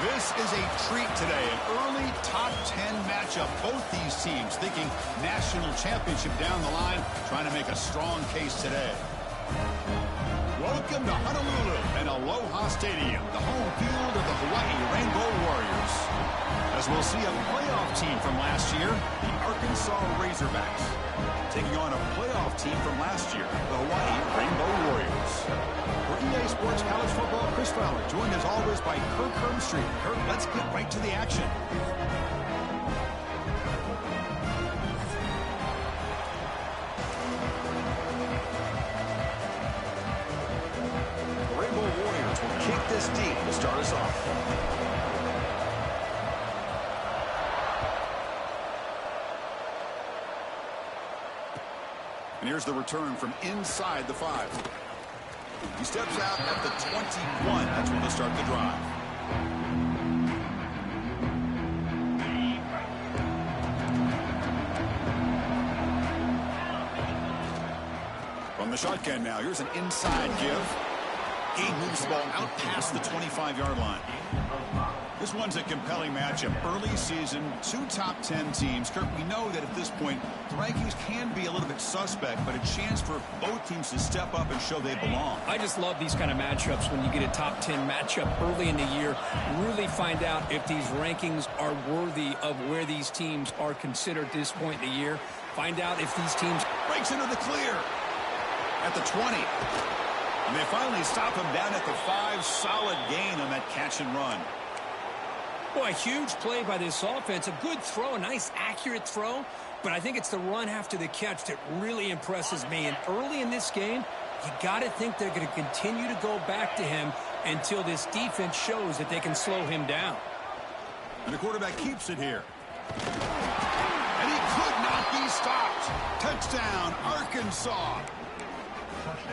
This is a treat today, an early top 10 matchup. Both these teams thinking national championship down the line, trying to make a strong case today. Welcome to Honolulu and Aloha Stadium, the home field of the Hawaii Rainbow Warriors. As we'll see a playoff team from last year, the Arkansas Razorbacks, taking on a playoff team from last year, the Hawaii Rainbow Warriors. For EA Sports College Football, Chris Fowler, joined as always by Kirk Hermstreet. Kirk, let's get right to the action. The Rainbow Warriors will kick this deep to start us off. And here's the return from inside the 5. He steps out at the 21. That's when they'll start the drive. From the shotgun now, here's an inside give. He moves the ball out past the 25-yard line. This one's a compelling matchup. Early season, 2 top 10 teams. Kirk, we know that at this point, the rankings can be a little bit suspect, but a chance for both teams to step up and show they belong. I just love these kind of matchups when you get a top 10 matchup early in the year. Really find out if these rankings are worthy of where these teams are considered at this point in the year. Find out if these teams... Breaks into the clear at the 20. And they finally stop him down at the 5. Solid gain on that catch and run. Boy, a huge play by this offense. A good throw, a nice accurate throw. But I think it's the run after the catch that really impresses me. And early in this game, you got to think they're going to continue to go back to him until this defense shows that they can slow him down. And the quarterback keeps it here. And he could not be stopped. Touchdown, Arkansas.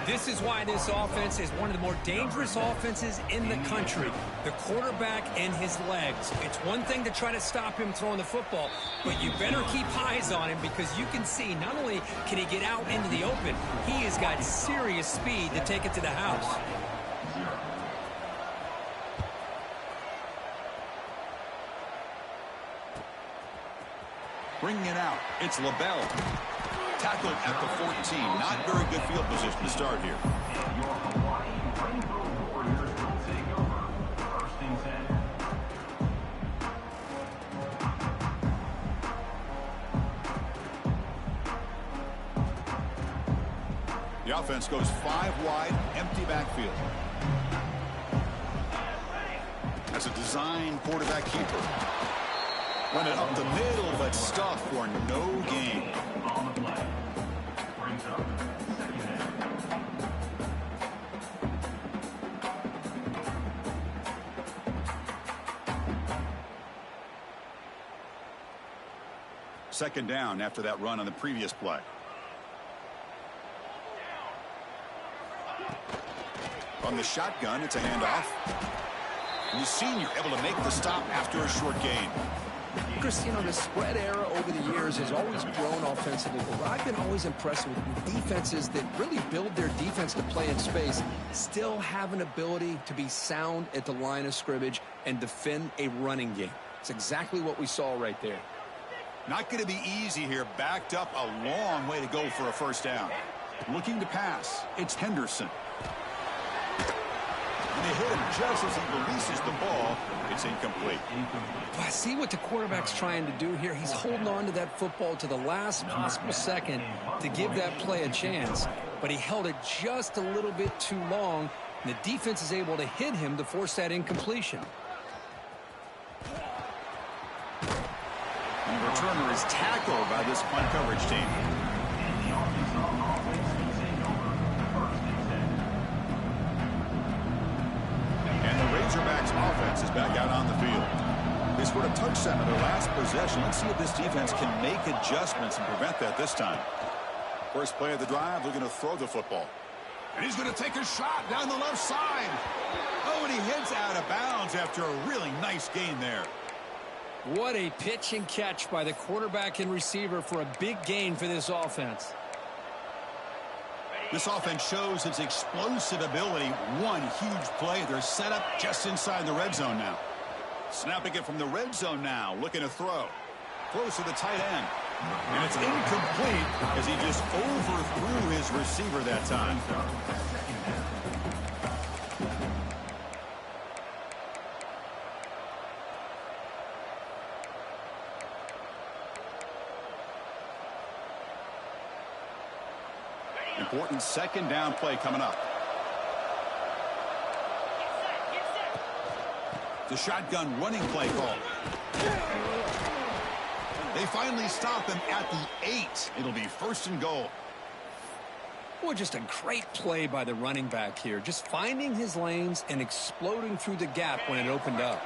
This is why this offense is one of the more dangerous offenses in the country. The quarterback and his legs. It's one thing to try to stop him throwing the football, but you better keep eyes on him because you can see not only can he get out into the open, he has got serious speed to take it to the house. Bringing it out, it's LaBelle. Tackled at the 14. Not very good field position to start here. The offense goes 5 wide, empty backfield. As a design quarterback keeper. Run it up the middle, but stuffed for no gain. Second down after that run on the previous play. On the shotgun, it's a handoff. And the senior able to make the stop after a short gain. Chris, you know, the spread era over the years has always grown offensively, but what I've been always impressed with defenses that really build their defense to play in space still have an ability to be sound at the line of scrimmage and defend a running game. It's exactly what we saw right there. Not going to be easy here. Backed up a long way to go for a first down. Looking to pass. It's Henderson. And they hit him just as he releases the ball. It's incomplete. Well, I see what the quarterback's trying to do here. He's holding on to that football to the last possible second to give that play a chance. But he held it just a little bit too long. And the defense is able to hit him to force that incompletion. And the returner is tackled by this punt coverage team. And the Razorbacks offense is back out on the field. They scored a touchdown in their last possession. Let's see if this defense can make adjustments and prevent that this time. First play of the drive, they're going to throw the football. And he's going to take a shot down the left side. Oh, and he heads out of bounds after a really nice gain there. What a pitch and catch by the quarterback and receiver for a big gain for this offense. This offense shows its explosive ability. One huge play. They're set up just inside the red zone now. Snapping it from the red zone now, looking to throw. Close to the tight end. And it's incomplete as he just overthrew his receiver that time. Important second down play coming up. The shotgun running play call. They finally stop him at the 8. It'll be 1st and goal. Boy, just a great play by the running back here. Just finding his lanes and exploding through the gap when it opened up.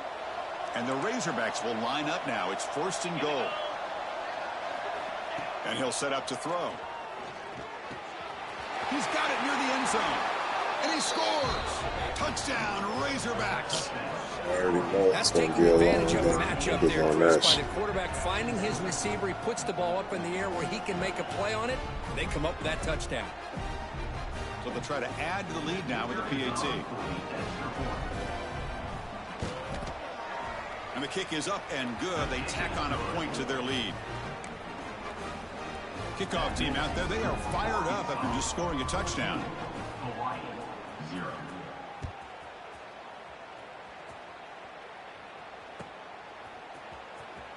And the Razorbacks will line up now. It's 1st and goal. And he'll set up to throw. He's got it near the end zone. And he scores. Touchdown, Razorbacks. That's taking advantage of the matchup there, Chris, by the quarterback finding his receiver. He puts the ball up in the air where he can make a play on it, and they come up with that touchdown. So they'll try to add to the lead now with the PAT. And the kick is up and good. They tack on a point to their lead. Kickoff team out there, they are fired up after just scoring a touchdown.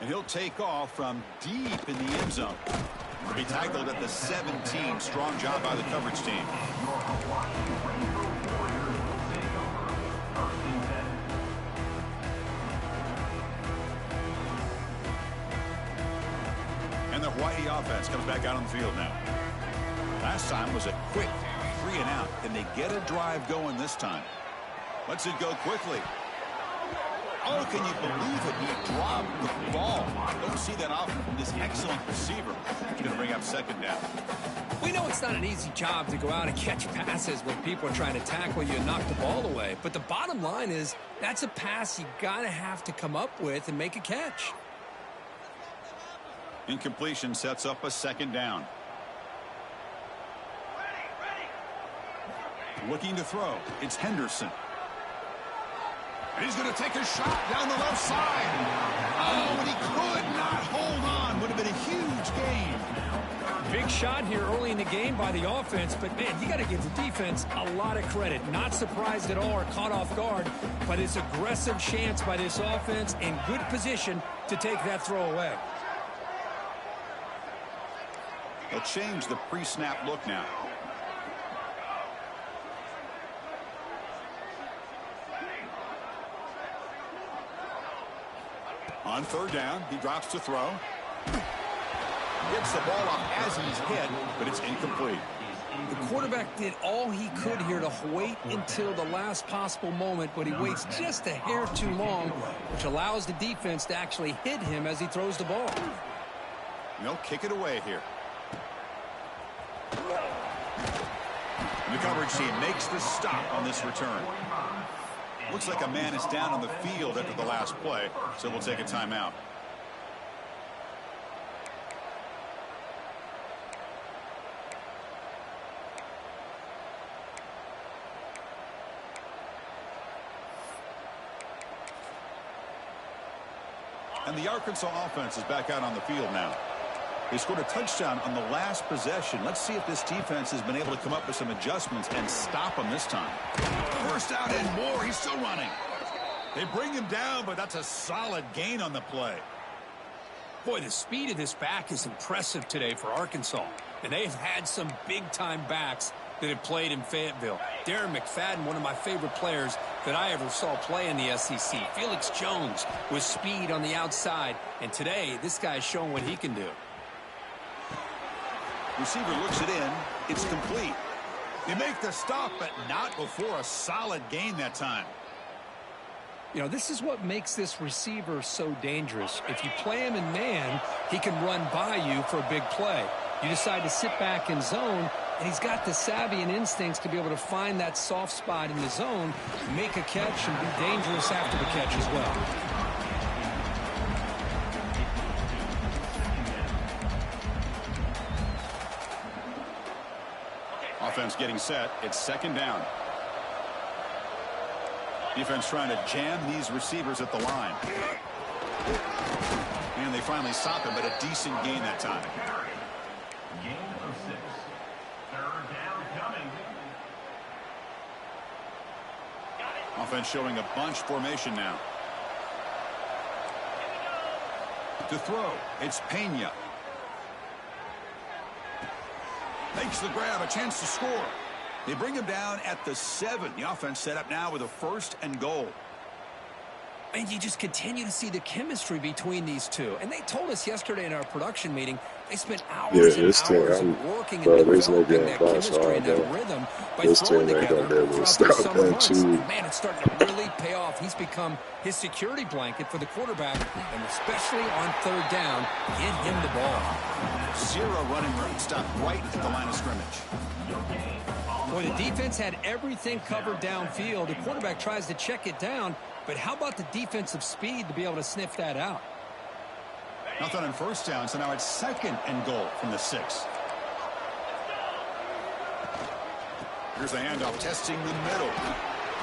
And he'll take off from deep in the end zone. He'll be tackled at the 17. Strong job by the coverage team. And the Hawaii offense comes back out on the field now. Last time was a quick 3 and out. Can they get a drive going this time? Lets it go quickly. Oh, can you believe it? He dropped the ball. Don't see that often from this excellent receiver. He's going to bring up 2nd down. We know it's not an easy job to go out and catch passes when people are trying to tackle you and knock the ball away. But the bottom line is that's a pass you got to have to come up with and make a catch. Incompletion sets up a 2nd down. Looking to throw. It's Henderson. And he's going to take a shot down the left side. Oh, and he could not hold on. Would have been a huge gain. Big shot here early in the game by the offense, but, man, you got to give the defense a lot of credit. Not surprised at all or caught off guard, but it's aggressive chance by this offense in good position to take that throw away. They'll change the pre-snap look now. On 3rd down, he drops to throw. Gets the ball off as he's hit, but it's incomplete. The quarterback did all he could here to wait until the last possible moment, but he waits just a hair too long, which allows the defense to actually hit him as he throws the ball. They'll kick it away here. And the coverage team makes the stop on this return. Looks like a man is down on the field after the last play, so we'll take a timeout. And the Arkansas offense is back out on the field now. They scored a touchdown on the last possession. Let's see if this defense has been able to come up with some adjustments and stop him this time. 1st out and more. He's still running. They bring him down, but that's a solid gain on the play. Boy, the speed of this back is impressive today for Arkansas. And they've had some big-time backs that have played in Fayetteville. Darren McFadden, one of my favorite players that I ever saw play in the SEC. Felix Jones with speed on the outside. And today, this guy's showing what he can do. Receiver looks it in. It's complete. They make the stop, but not before a solid gain that time. You know, this is what makes this receiver so dangerous. If you play him in man, he can run by you for a big play. You decide to sit back in zone, and he's got the savvy and instincts to be able to find that soft spot in the zone, make a catch, and be dangerous after the catch as well. Offense getting set. It's 2nd down. Defense trying to jam these receivers at the line. And they finally stop him, but a decent gain that time. Gain of 6. Third down coming. Offense showing a bunch formation now. To throw, it's Pena. Makes the grab, a chance to score. They bring him down at the 7. The offense set up now with a 1st and goal. And you just continue to see the chemistry between these two. And they told us yesterday in our production meeting, they spent hours and hours working and developing that chemistry and that rhythm by throwing together throughout the summer months. Man, it's starting to really pay off. He's become his security blanket for the quarterback, and especially on 3rd down, get him the ball. 0 running room, stopped right at the line of scrimmage. Boy, the defense had everything covered downfield. The quarterback tries to check it down, but how about the defensive speed to be able to sniff that out? Nothing on 1st down, so now it's 2nd and goal from the 6. Here's a handoff, testing the middle.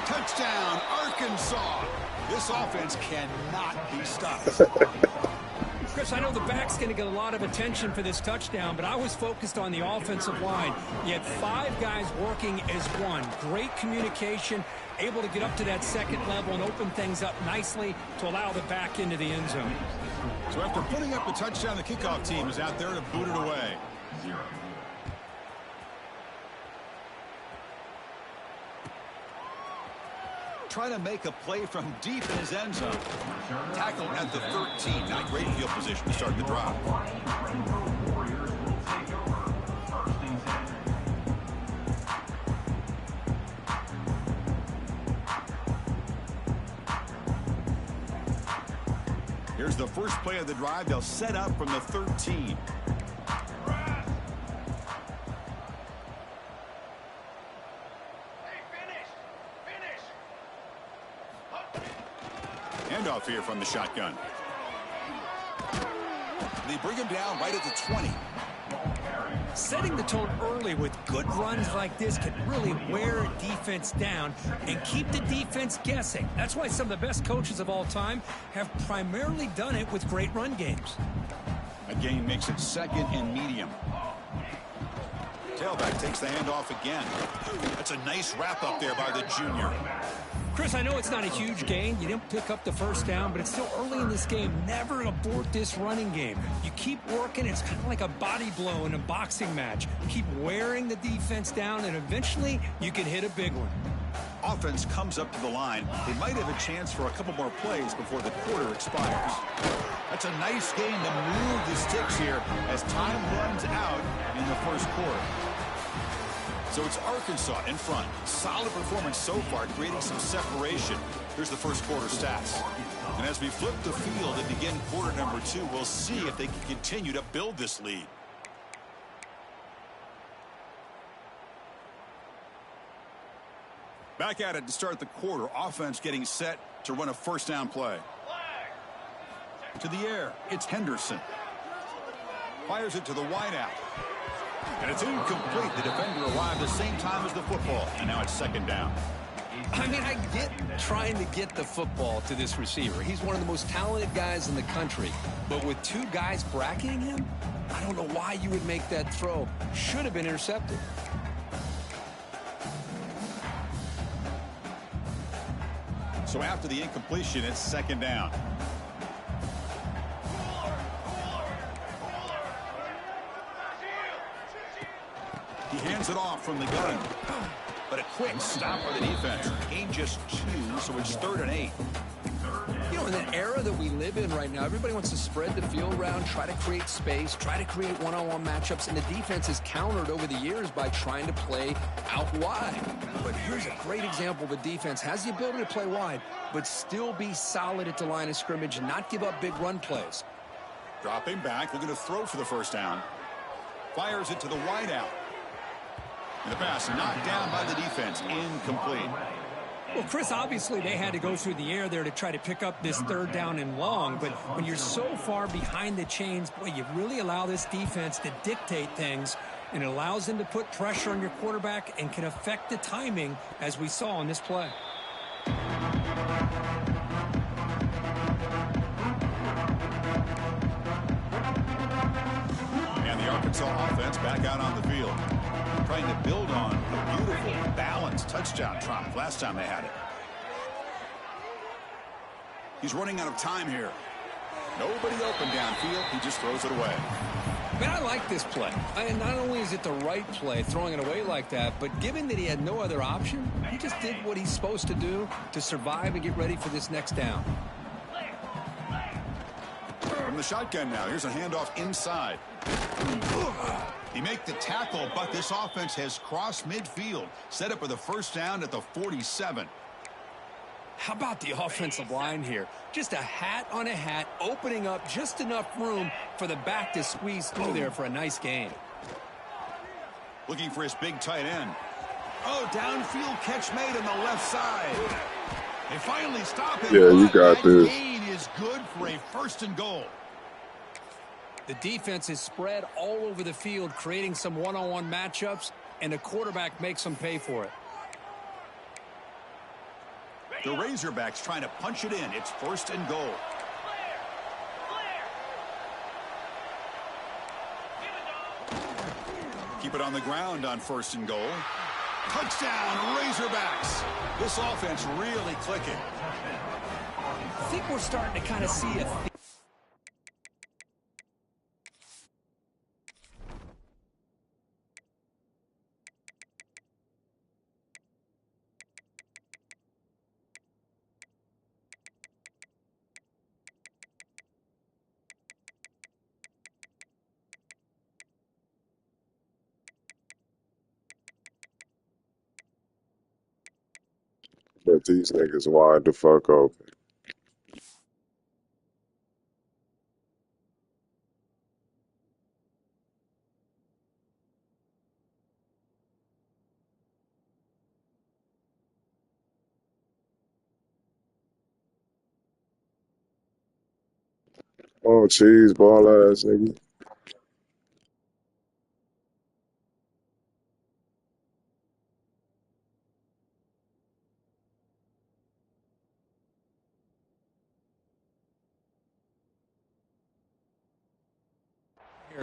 Touchdown, Arkansas! This offense cannot be stopped. Chris, I know the back's going to get a lot of attention for this touchdown, but I was focused on the offensive line. You had 5 guys working as one. Great communication, able to get up to that 2nd level and open things up nicely to allow the back into the end zone. So after putting up the touchdown, the kickoff team is out there to boot it away. 0. Trying to make a play from deep in his end zone. Tackle at the 13. Not great field position to start the drive. Here's the first play of the drive. They'll set up from the 13. Handoff here from the shotgun. They bring him down right at the 20. Setting the tone early with good runs like this can really wear a defense down and keep the defense guessing. That's why some of the best coaches of all time have primarily done it with great run games. A gain makes it 2nd and medium. Tailback takes the handoff again. That's a nice wrap up there by the junior. Chris, I know it's not a huge gain. You didn't pick up the 1st down, but it's still early in this game. Never abort this running game. You keep working. It's kind of like a body blow in a boxing match. Keep wearing the defense down, and eventually you can hit a big one. Offense comes up to the line. They might have a chance for a couple more plays before the quarter expires. That's a nice game to move the sticks here as time runs out in the 1st quarter. So it's Arkansas in front. Solid performance so far, creating some separation. Here's the 1st quarter stats. And as we flip the field and begin quarter number 2, we'll see if they can continue to build this lead. Back at it to start the quarter. Offense getting set to run a 1st down play. To the air, it's Henderson. Fires it to the wideout. And it's incomplete. The defender arrived the same time as the football. And now it's 2nd down. I mean, I get trying to get the football to this receiver. He's one of the most talented guys in the country. But with 2 guys bracketing him, I don't know why you would make that throw. Should have been intercepted. So after the incompletion, it's 2nd down. He hands it off from the gun. But a quick stop by the defense. Gain just 2, so it's 3rd and 8. You know, in the era that we live in right now, everybody wants to spread the field around, try to create space, try to create one-on-one matchups, and the defense is countered over the years by trying to play out wide. But here's a great example. The defense has the ability to play wide, but still be solid at the line of scrimmage and not give up big run plays. Dropping back, looking to throw for the 1st down. Fires it to the wideout. And the pass knocked down by the defense. Incomplete. Well, Chris, obviously they had to go through the air there to try to pick up this 3rd down and long. But when you're so far behind the chains, boy, you really allow this defense to dictate things. And it allows them to put pressure on your quarterback and can affect the timing, as we saw on this play. Arkansas offense back out on the field. Trying to build on a beautiful, balanced touchdown triumph last time they had it. He's running out of time here. Nobody open downfield. He just throws it away. Man, I like this play. And not only is it the right play, throwing it away like that, but given that he had no other option, he just did what he's supposed to do to survive and get ready for this next down. From the shotgun now, here's a handoff inside. He made the tackle, but this offense has crossed midfield. Set up for the first down at the 47. How about the offensive line here? Just a hat on a hat, opening up just enough room for the back to squeeze through there for a nice gain. Looking for his big tight end. Oh, downfield catch made on the left side. They finally stop him. Yeah, you got that this. Gain is good for a 1st and goal. The defense is spread all over the field, creating some one-on-one matchups, and the quarterback makes them pay for it. The Razorbacks trying to punch it in. It's 1st and goal. Keep it on the ground on 1st and goal. Touchdown, Razorbacks. This offense really clicking. I think we're starting to kind of see a But these niggas wide the fuck open. Oh, cheese ball ass nigga.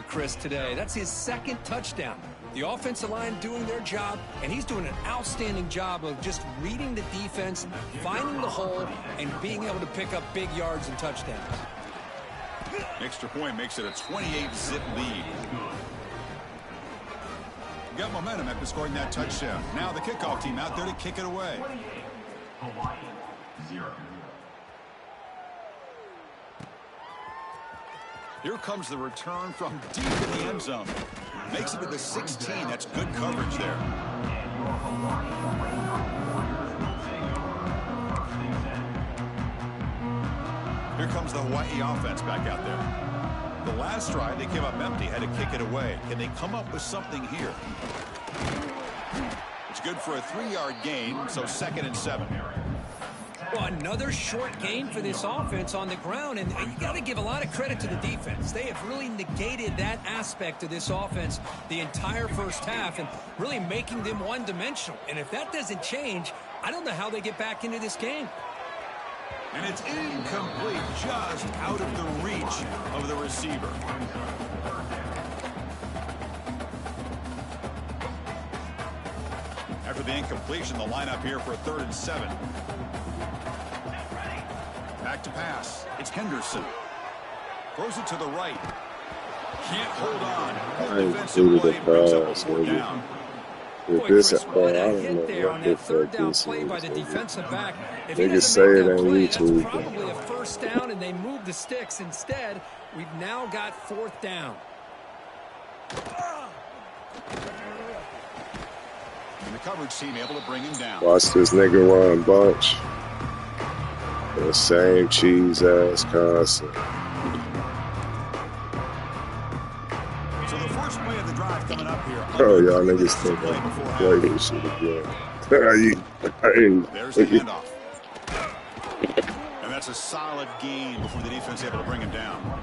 here, Chris, today. That's his 2nd touchdown. The offensive line doing their job, and he's doing an outstanding job of just reading the defense, finding the hole, and being able to pick up big yards and touchdowns. Extra point makes it a 28-zip lead. Got momentum after scoring that touchdown. Now the kickoff team out there to kick it away. Hawaii, 0. Here comes the return from deep in the end zone. Makes it to the 16. That's good coverage there. Here comes the Hawaii offense back out there. The last drive, they came up empty, had to kick it away. Can they come up with something here? It's good for a 3-yard gain, so 2nd and 7. Well, another short game for this offense on the ground, and you got to give a lot of credit to the defense. They have really negated that aspect of this offense the entire first half and really making them one-dimensional. And if that doesn't change, I don't know how they get back into this game. And it's incomplete, just out of the reach of the receiver. After the incompletion, the lineup here for a 3rd and 7. Back to pass. It's Henderson. Throws it to the right. Can't hold on. Good defensive play brings up a 4th down. With Boy, this, Chris, bro, what I a don't know hit there what on the that 3rd fuck down this play by is. the Nigga. defensive back. If he Niggas doesn't say make it that on play, that's YouTube, bro. probably a 1st down, and they move the sticks. Instead, we've now got 4th down. And the coverage team able to bring him down. Watch this nigga run bunch. The same cheese ass concept. So the first play of the drive coming up here. Oh, y'all niggas think I play this shit again. There's the handoff. And that's a solid gain before the defense able to bring him down.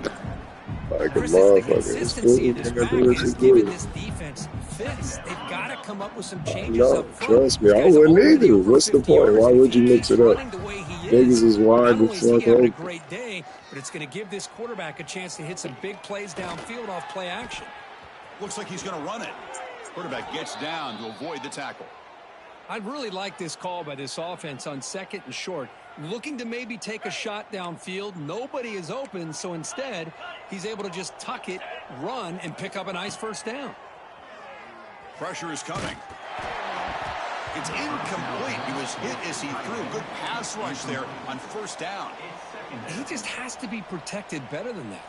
Like a Chris, it's the motherfucker. consistency of this back is giving this defense fits. They've got to come up with some changes No, up front. trust me, This I guy's wouldn't already either. over What's the 50 point? yards. Why If would you he mix keeps it up? running the way he Niggas is wide not the only is he fuck having a open. great day, but it's going to give this quarterback a chance to hit some big plays downfield off play action. Looks like he's going to run it. Quarterback gets down to avoid the tackle. I'd really like this call by this offense on 2nd and short. Looking to maybe take a shot downfield. Nobody is open, so instead, he's able to just tuck it, run, and pick up a nice first down. Pressure is coming. It's incomplete. He was hit as he threw. Good pass rush there on 1st down. He just has to be protected better than that.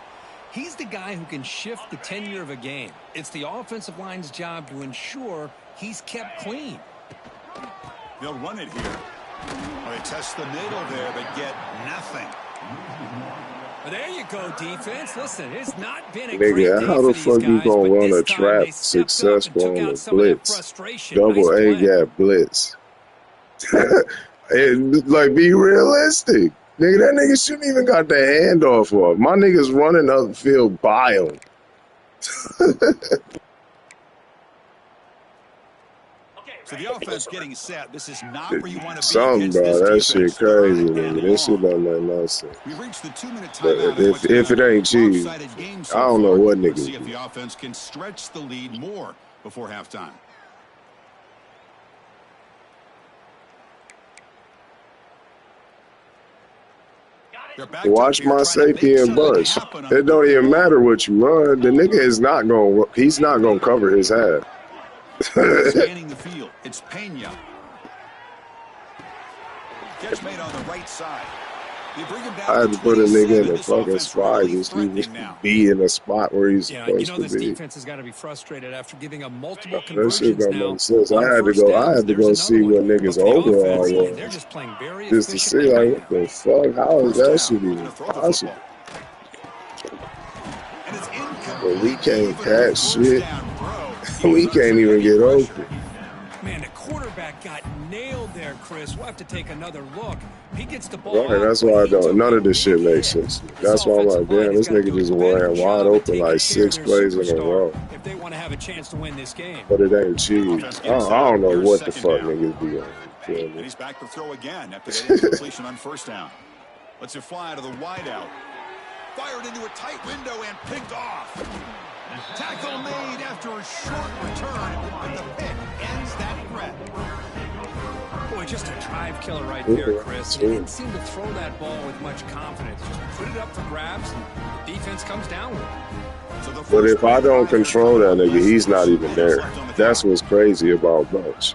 He's the guy who can shift the tenure of a game. It's the offensive line's job to ensure he's kept clean. They'll run it here. Well, they test the middle there, but get nothing. Well, there you go, defense. Listen, it's not been a Nigga, great day how for the these fuck you guys, gonna but run this a time trap they stepped up and successful took on out the some of that blitz? frustration. Double Nice A play. gap blitz. And, like, be realistic. Nigga, that nigga shouldn't even got the handoff off. My nigga's running upfield by him. So the offense getting set. This is not where you want to be Something, against bro. That this shit defense. crazy, 3rd and nigga. This shit long. don't make no sense. We've reached the 2-minute But timeout. if it ain't cheese, Lopsided game I so don't know far. what Let's niggas see if do. the offense can stretch the lead more before halftime. They're back up Watch here my trying to make safety and something bunch. happen on It don't 3rd even and long. matter what you run. The nigga is not gonna. He's not gonna cover his half. Scanning the field. It's Pena. Catch made on the right side. They bring him down I had to to put a nigga in 27. the This fucking offense spot really just to threatening now. be in a spot where he's Yeah, supposed to this be. defense has got to be frustrated after giving up multiple That shit conversions don't now make sense. on I had to 1st go downs. There's see another what one. niggas But for the overall offense, man, was, they're just playing very just to see efficiently like right what now. the fuck. How is First that down. shit Looking even to throw the possible? football. And it's But we incomplete. can't Even on catch first shit. down throw, he We was under can't some even heavy get pressure. open. Man, the quarterback got nailed there, Chris. We'll have to take another look. He gets the ball Right, out, that's but why I he don't. took None a of this shit big makes hit. sense. This That's why I'm offensive like, damn, line has this got to nigga do a just better ran wide job at open taking like care of 6 their plays in a superstar row. if they want to have a chance to win this game. But it ain't cheese. Offense getting set I up. don't know Here's what the 2nd fuck down. niggas be on. You feel And me? he's back to throw again after that incompletion on 1st down. Lets it fly to the wideout. Fired into a tight window and picked off. Tackle made after a short return, but the pick ends that threat. Boy, just a drive killer right there, Chris. He didn't seem to throw that ball with much confidence. Just put it up for grabs, and the defense comes down with it. So the But first if I don't drive has control that come nigga, less he's than not 2 even minutes there. left on the That's clock. what's crazy about Bunch.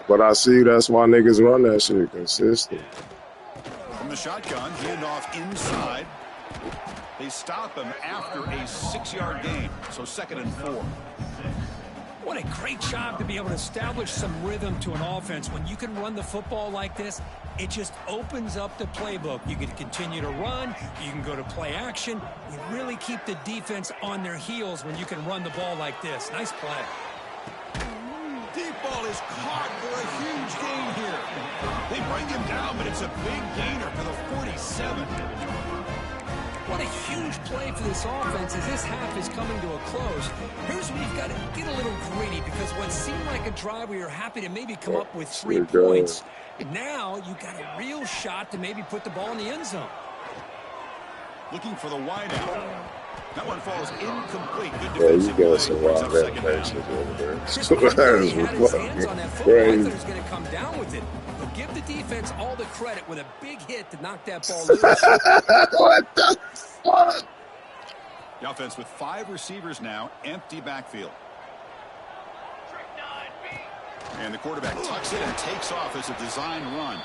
But I see that's why niggas run that shit consistent. From the shotgun, handoff inside. They stop him after a 6-yard gain, so 2nd and 4. What a great job to be able to establish some rhythm to an offense. When you can run the football like this, it just opens up the playbook. You can continue to run. You can go to play action. You really keep the defense on their heels when you can run the ball like this. Nice play. Deep ball is caught for a huge gain here. They bring him down, but it's a big gainer to the 47. What a huge play for this offense as this half is coming to a close. Here's where you've got to get a little greedy, because what seemed like a drive where you're happy to maybe come up with 3 points, now you've got a real shot to maybe put the ball in the end zone. Looking for the wideout. That one falls incomplete. Good Bro, you defensive got play. some Brings wild up 2nd down. animations over there. Chris, when he had his hands That's on that fucking football, I thought he crazy. was going to come down with it. But give the defense all the credit with a big hit to knock that ball loose. What the fuck? The offense with 5 receivers now, empty backfield. And the quarterback tucks it and takes off as a design run.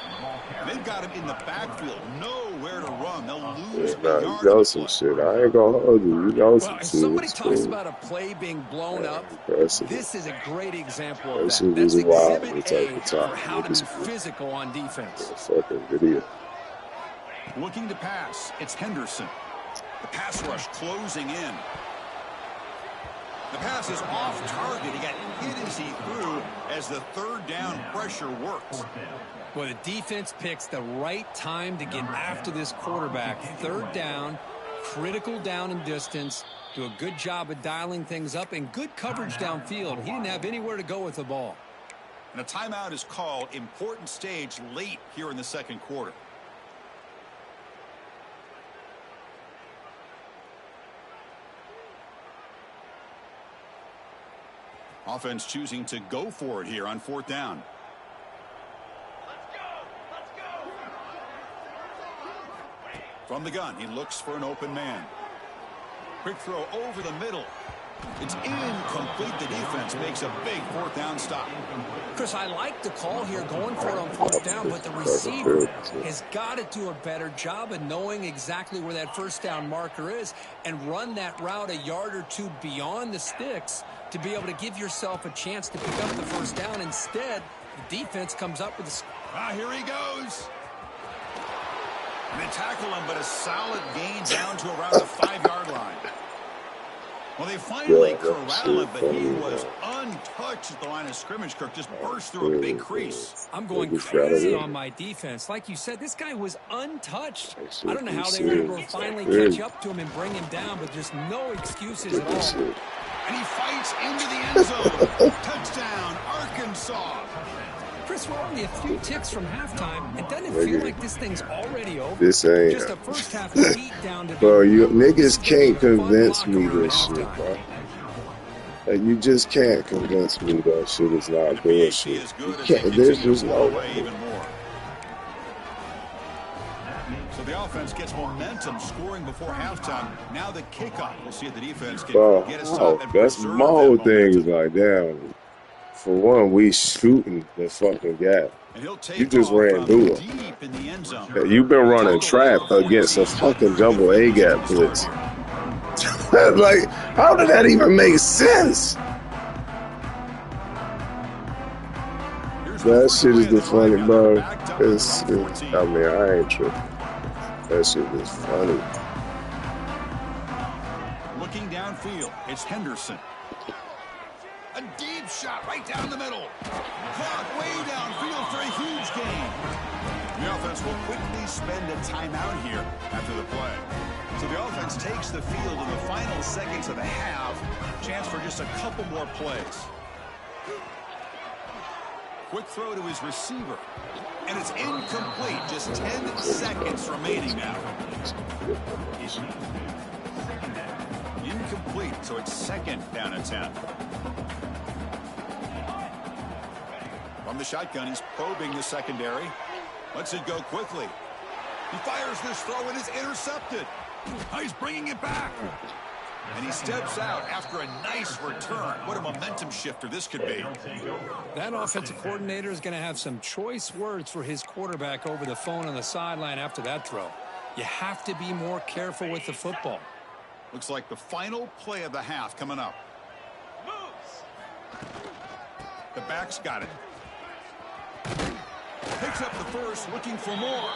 They've got him in the backfield, nowhere to run. They'll lose a Nah, you yard know on the some play. shit. I ain't gonna hold you. You know Well, some if shit. somebody It's talks cool. about a play being blown up, Impressive. this is a great example of That that. shit That's was wild. exhibit It's like A the for top. how to be Niggas physical on defense. fucking video. Looking to pass, it's Henderson. The pass rush closing in. The pass is off target. He got hit as he threw as the 3rd down pressure works. Well, the defense picks the right time to get after this quarterback. 3rd down, critical down and distance. Do a good job of dialing things up and good coverage downfield. He didn't have anywhere to go with the ball. And a timeout is called. Important stage late here in the 2nd quarter. Offense choosing to go for it here on 4th down. From the gun, he looks for an open man. Quick throw over the middle. It's incomplete. The defense makes a big 4th down stop. Chris, I like the call here going for it on 4th down, but the receiver has got to do a better job of knowing exactly where that 1st down marker is and run that route a yard or two beyond the sticks to be able to give yourself a chance to pick up the 1st down. Instead, the defense comes up with a... Here he goes. And they tackle him, but a solid gain down to around the 5-yard line. Well, they finally corral him, but he was untouched at the line of scrimmage. Kirk just burst through a big crease. I'm going crazy on my defense. Like you said, this guy was untouched. I don't know how they were able to finally catch up to him and bring him down, but just no excuses at all. And he fights into the end zone. Touchdown, Arkansas. Chris, we're only a few ticks from halftime. It doesn't feel like this thing's already over. This ain't. Just a first half beat down to... Bro, you niggas can't convince me this shit, bro. Like, you just can't convince me that shit is not bullshit. You can't. There's just no way. So the offense gets momentum, scoring before halftime. Now the kickoff. We'll see if the defense can get a stop and that's my whole thing is like, damn. For one, we shooting the fucking gap. You just ran through it. You've been running trap against a fucking double A gap blitz. Like, how did that even make sense? That shit is the funny, bro. I mean, I ain't tripping. That shit is funny. Looking downfield, it's Henderson. A deep shot right down the middle. Caught way downfield for a huge gain. The offense will quickly spend a timeout here after the play. So the offense takes the field in the final seconds of the half. Chance for just a couple more plays. Quick throw to his receiver. And it's incomplete. Just 10 seconds remaining now. Incomplete, so it's 2nd down and 10. From the shotgun, he's probing the secondary. Lets it go quickly. He fires this throw and is intercepted. He's bringing it back. And he steps out after a nice return. What a momentum shifter this could be. That offensive coordinator is going to have some choice words for his quarterback over the phone on the sideline after that throw. You have to be more careful with the football. Looks like the final play of the half coming up. The back's got it. Picks up the first, looking for more.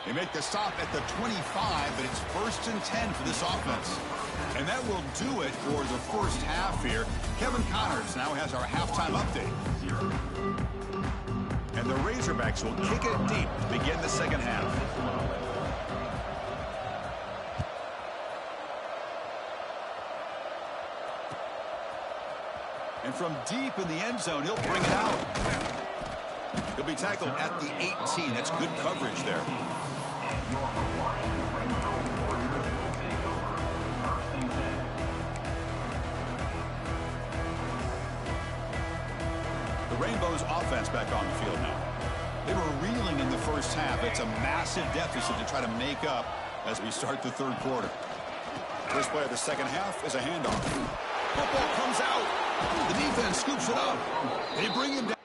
They make the stop at the 25, but it's 1st and 10 for this offense. And that will do it for the first half here. Kevin Connors now has our halftime update. And the Razorbacks will kick it deep to begin the second half. And from deep in the end zone, he'll bring it out. He'll be tackled at the 18. That's good coverage there. The Rainbows offense back on the field now. They were reeling in the first half. It's a massive deficit to try to make up as we start the 3rd quarter. First play of the second half is a handoff. Football comes out. The defense scoops it up. They bring him down.